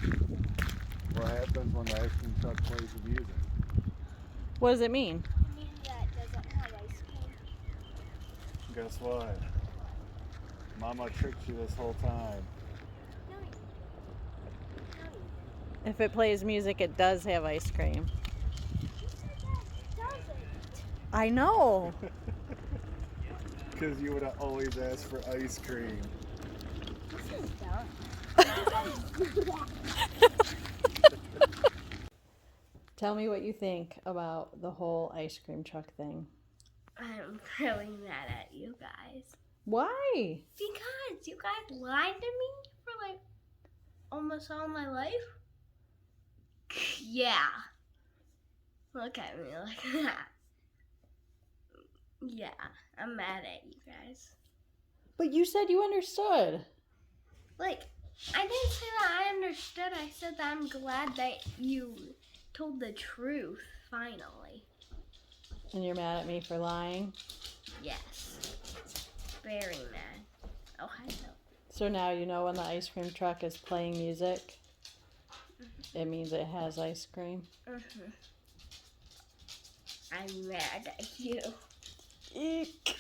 What happens when the ice cream truck plays the music? What does it mean? I mean, that doesn't have ice cream. Guess what? Mama tricked you this whole time. No, you didn't. No, you didn't. If it plays music, it does have ice cream. You said that it doesn't. I know. Because you would have always asked for ice cream. This is dumb. Tell me what you think about the whole ice cream truck thing. I'm really mad at you guys. Why? Because you guys lied to me for like almost all my life. Yeah. Look at me like that. Yeah, I'm mad at you guys. But you said you understood. Like, I didn't say that I understood. I said that I'm glad that you told the truth, finally. And you're mad at me for lying? Yes. Very mad. Oh, I know. So now you know when the ice cream truck is playing music, it means it has ice cream. I'm mad at you. Eek.